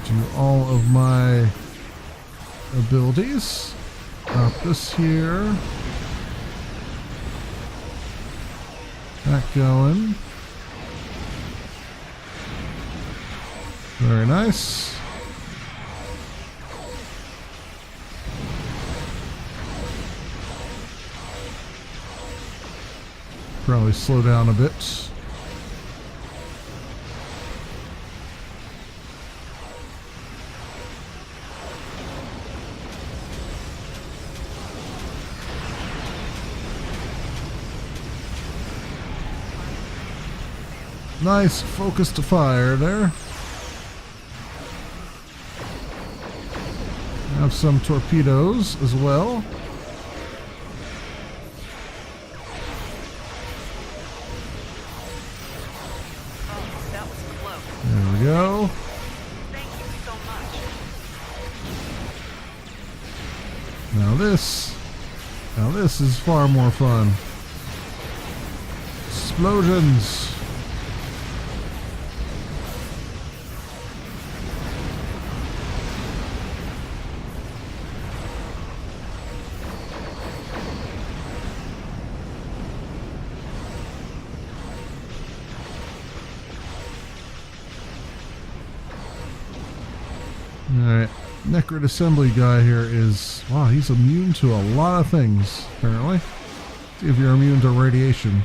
Do all of my abilities. Up this here. That going. Very nice. Probably slow down a bit. Nice focus to fire there. Have some torpedoes as well. There we go. Thank you so much. Now this is far more fun. Explosions. Alright, Necrid Assembly guy here is... Wow, he's immune to a lot of things, apparently. See if you're immune to radiation.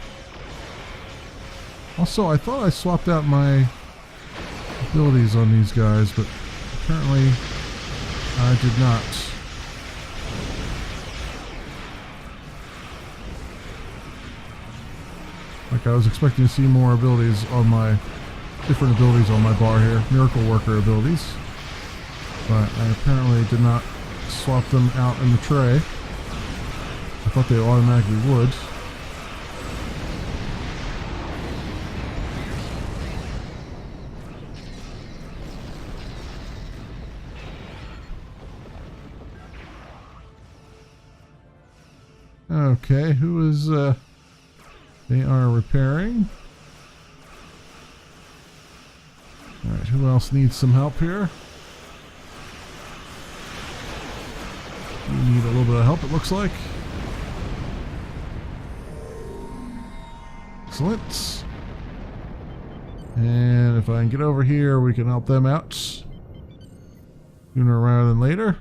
Also, I thought I swapped out my abilities on these guys, but apparently I did not. Like, I was expecting to see more abilities on my... different abilities on my bar here. Miracle Worker abilities. But I apparently did not swap them out in the tray. I thought they automatically would. Okay, who is, they are repairing. Alright, who else needs some help here? You need a little bit of help, it looks like. Excellent. And if I can get over here, we can help them out sooner rather than later.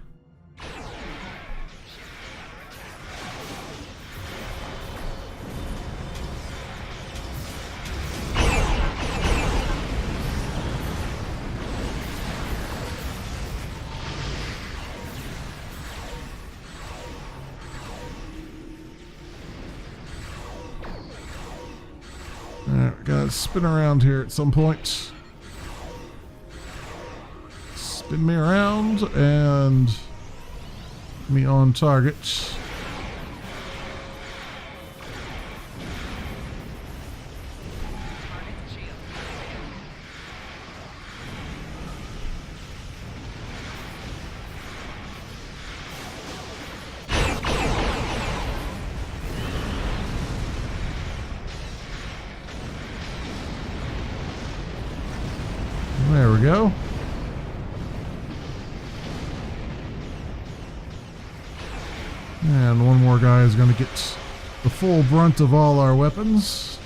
Gotta spin around here at some point. Spin me around and me on target. we go. And one more guy is going to get the full brunt of all our weapons.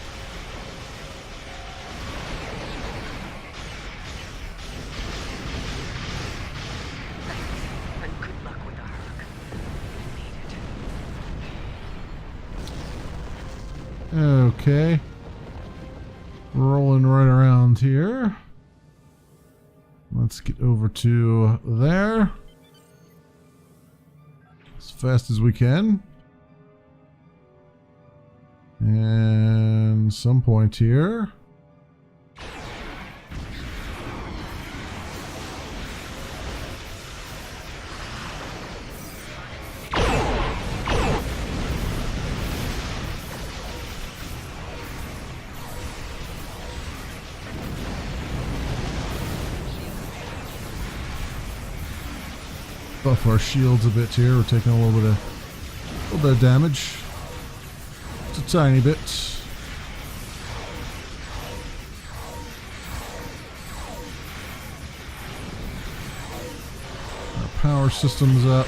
And good luck with the Herc. We need it. Okay. Rolling right around here. Let's get over to there. As fast as we can. And some point here. Buff our shields a bit here. We're taking a little bit of damage. Just a tiny bit. Our power system's up.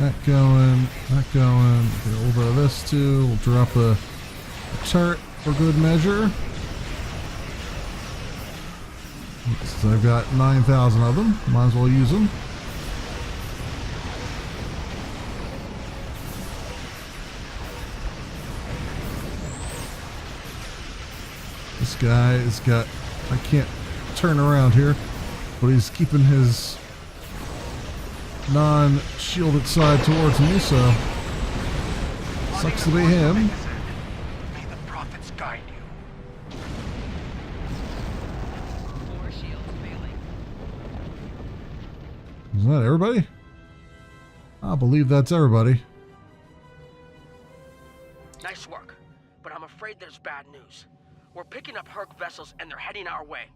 That going. Get a little bit of this too. We'll drop a turret for good measure. Since I've got 9,000 of them, might as well use them. This guy has got, I can't turn around here, but he's keeping his non-shielded side towards me, so sucks to be him. May the prophets guide you. Four shields failing. Is that everybody? I believe that's everybody. Nice work, but I'm afraid there's bad news. We're picking up Herc vessels and they're heading our way.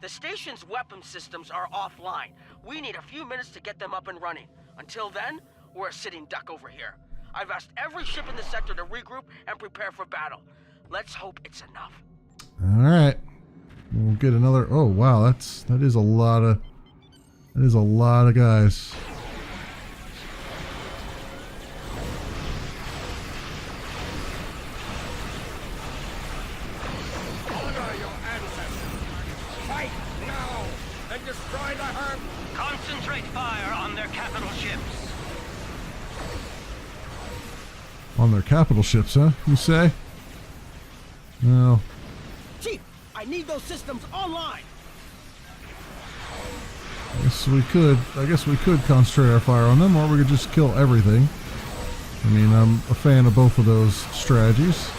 The station's weapon systems are offline. We need a few minutes to get them up and running. Until then, we're a sitting duck over here. I've asked every ship in the sector to regroup and prepare for battle. Let's hope it's enough. All right, we'll get another. Oh wow, that is a lot of guys. Fight now and destroy the Herc. Concentrate fire on their capital ships. On their capital ships, huh? You say? No. Chief, I need those systems online. I guess we could concentrate our fire on them, or we could just kill everything. I mean, I'm a fan of both of those strategies.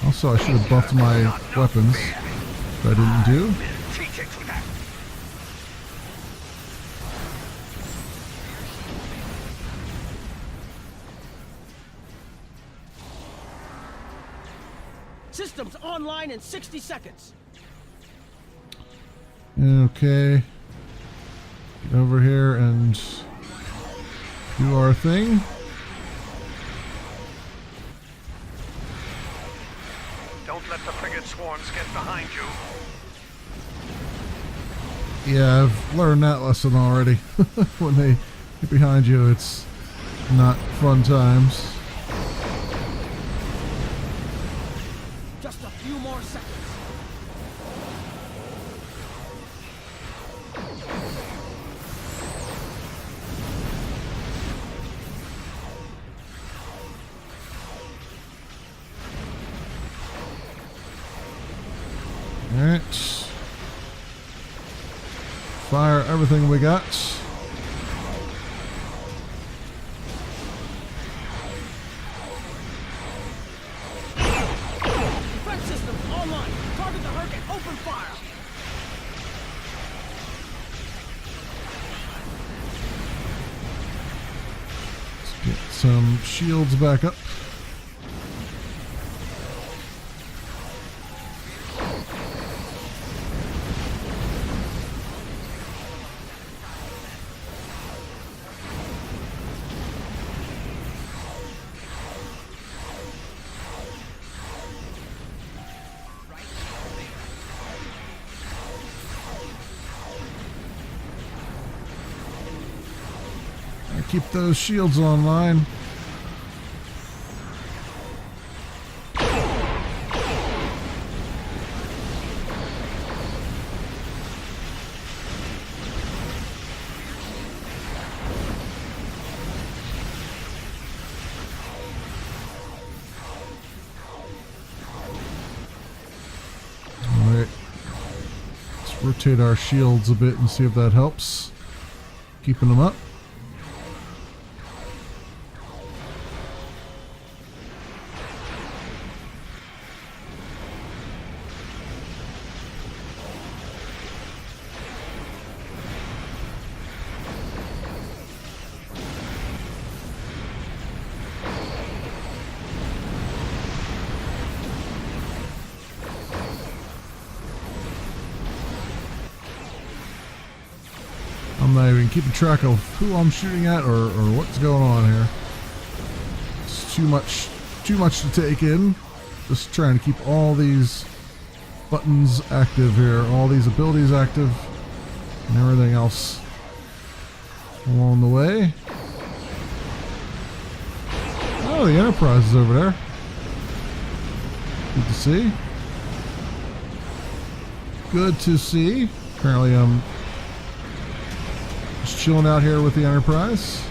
Also, I should have buffed my weapons, if I didn't do. Systems online in 60 seconds. Okay. Get over here and do our thing. Don't let the frigate swarms get behind you. Yeah, I've learned that lesson already. When they get behind you, it's not fun times. Just a few more seconds. Alright. Fire everything we got. Defense systems online. Target the Herc and open fire. Let's get some shields back up. keep those shields online. Alright. Let's rotate our shields a bit and see if that helps. Keeping them up. I'm not even keeping track of who I'm shooting at or what's going on here. It's too much to take in. Just trying to keep all these buttons active here, all these abilities active, and everything else along the way. Oh, the Enterprise is over there. Good to see. Good to see. Apparently I'm just chilling out here with the Enterprise.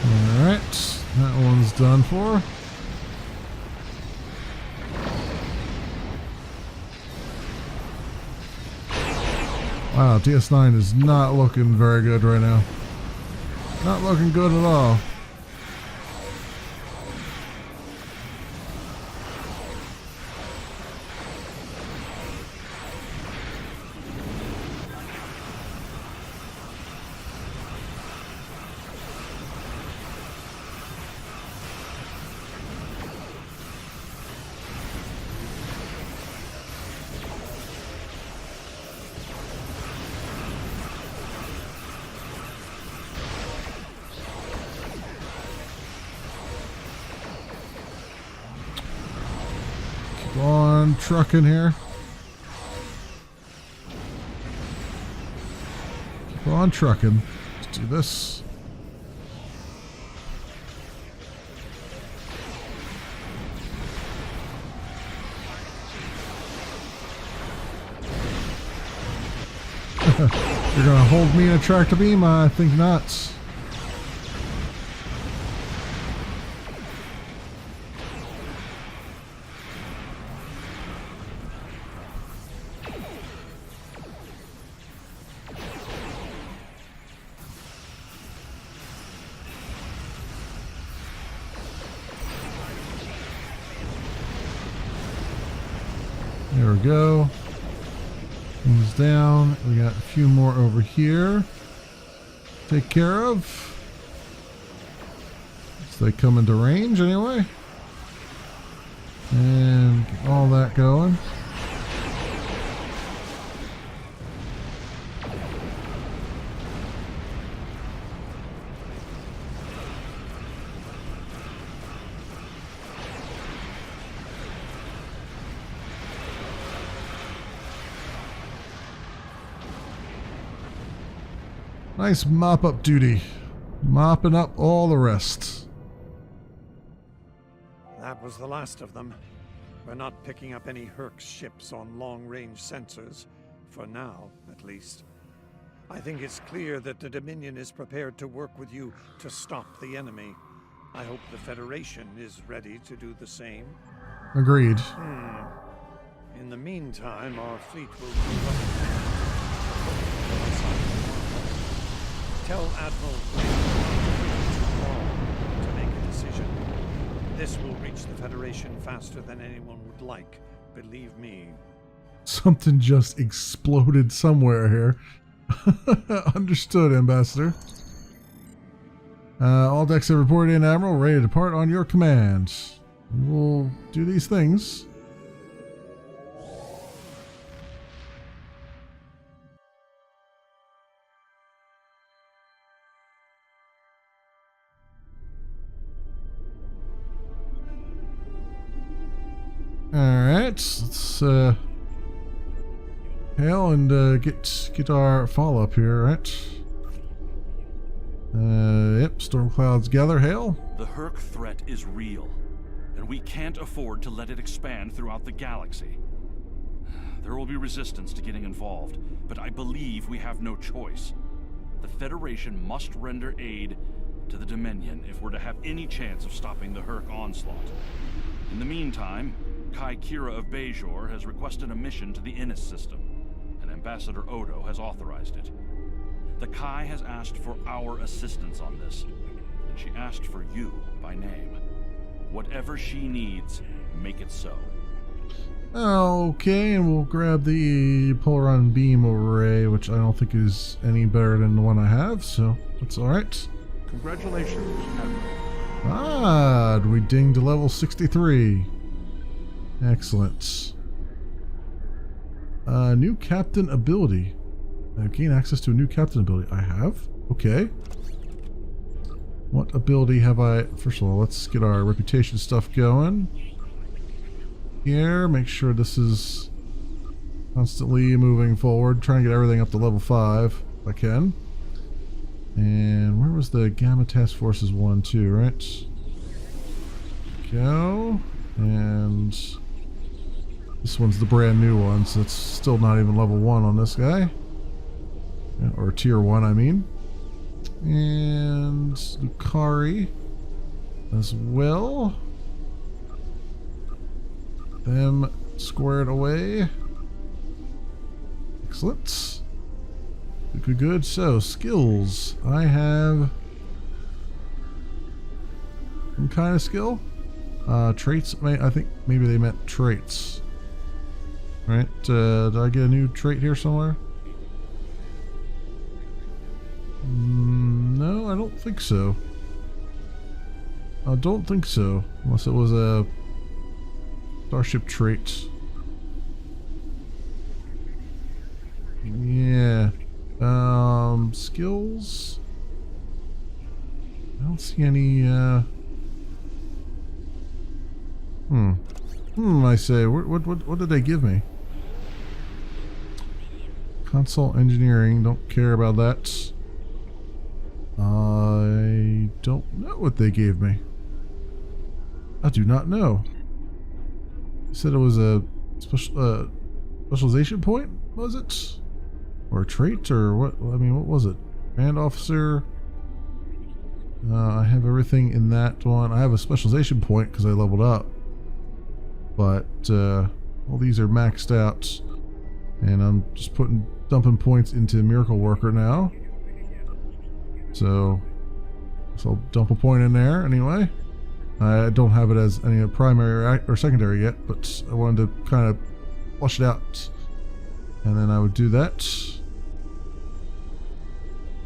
Alright, that one's done for. Wow, DS9 is not looking very good right now. Not looking good at all. Keep on trucking here. Keep on trucking. Let's do this. You're gonna hold me in a tractor beam? I think not. There we go. Things down. We got a few more over here. Take care of. So they come into range anyway. And get all that going. Nice mop-up duty. Mopping up all the rest. That was the last of them. We're not picking up any Herc ships on long-range sensors. For now, at least. I think it's clear that the Dominion is prepared to work with you to stop the enemy. I hope the Federation is ready to do the same. Agreed. In the meantime, our fleet will move up. Tell Admiral to make a decision. This will reach the Federation faster than anyone would like. Believe me. Something just exploded somewhere here. Understood, Ambassador. All decks have reported in, Admiral. Ready to depart on your command. We will do these things. Alright, let's hail and get our follow-up here, right? Yep, storm clouds gather, hail. The Herc threat is real, and we can't afford to let it expand throughout the galaxy. There will be resistance to getting involved, but I believe we have no choice. The Federation must render aid to the Dominion if we're to have any chance of stopping the Herc onslaught. In the meantime, Kai Kira of Bajor has requested a mission to the Innis system, and Ambassador Odo has authorized it. The Kai has asked for our assistance on this, and she asked for you by name. Whatever she needs, make it so. Okay, and we'll grab the Polaron Beam Array, which I don't think is any better than the one I have, so that's alright. Congratulations, Admiral. Ah, we dinged to level 63. Excellent. New captain ability. Gain access to a new captain ability. I have? Okay. What ability have I? First of all, let's get our reputation stuff going. Here, make sure this is constantly moving forward. Try and get everything up to level 5 if I can. And where was the Gamma Task Forces 1, 2, right? Go. And this one's the brand new one, so it's still not even level 1 on this guy. Or tier 1, I mean. And Lucari as well. Them squared away. Excellent. Good, good. So, skills. I have some kind of skill. Traits. I think maybe they meant traits. Right? Did I get a new trait here somewhere? No, I don't think so. I don't think so. Unless it was a Starship trait. Yeah. Skills. I don't see any, I say, what did they give me? Console engineering, don't care about that. I don't know what they gave me. I do not know. You said it was a specialization point, was it? Or a trait, or what? I mean, what was it? Command officer. I have everything in that one. I have a specialization point because I leveled up. But all these are maxed out. And I'm just dumping points into Miracle Worker now. So I'll dump a point in there anyway. I don't have it as any primary or secondary yet, but I wanted to kind of flush it out. And then I would do that.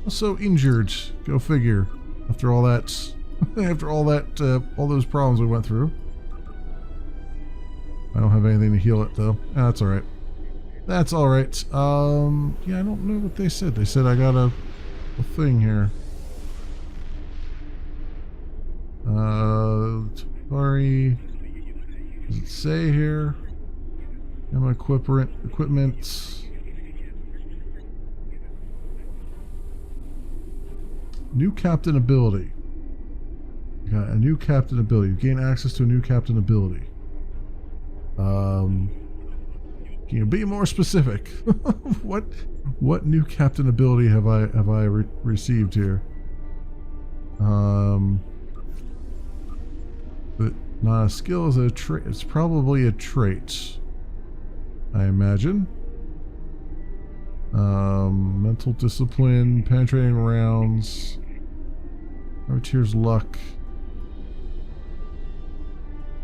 Also injured. Go figure. After all that, all those problems we went through. I don't have anything to heal it though. That's all right. That's all right. Yeah, I don't know what they said. They said I got a thing here. Sorry. Does it say here? Am equipment. New captain ability. Got a new captain ability. You gain access to a new captain ability. Can you be more specific? What new captain ability have I received here? But not a skill, is a trait. It's probably a trait, I imagine. Mental discipline, penetrating rounds, Privateer's luck.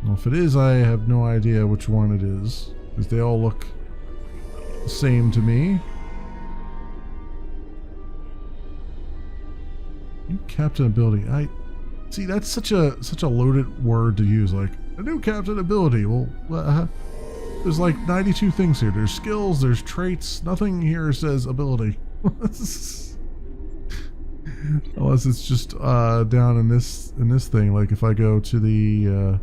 Well, if it is, I have no idea which one it is, because they all look the same to me. New captain ability. I see, that's such a loaded word to use. Like a new captain ability. Well, there's like 92 things here. There's skills. There's traits. Nothing here says ability. Unless it's just down in this thing. Like if I go to the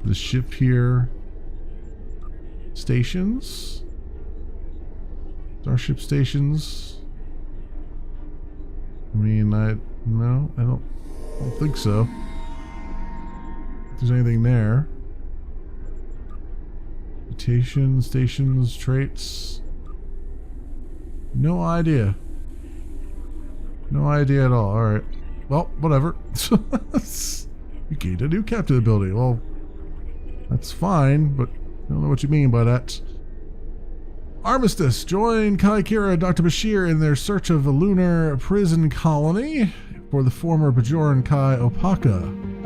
The ship here. Stations. Starship stations. I mean, no, I don't think so. If there's anything there. Mutation, stations, traits. No idea. No idea at all. Alright. Well, whatever. You gained a new captain ability. Well, that's fine, but I don't know what you mean by that. Armistice. Join Kai Kira and Dr. Bashir in their search of a lunar prison colony for the former Bajoran Kai Opaka.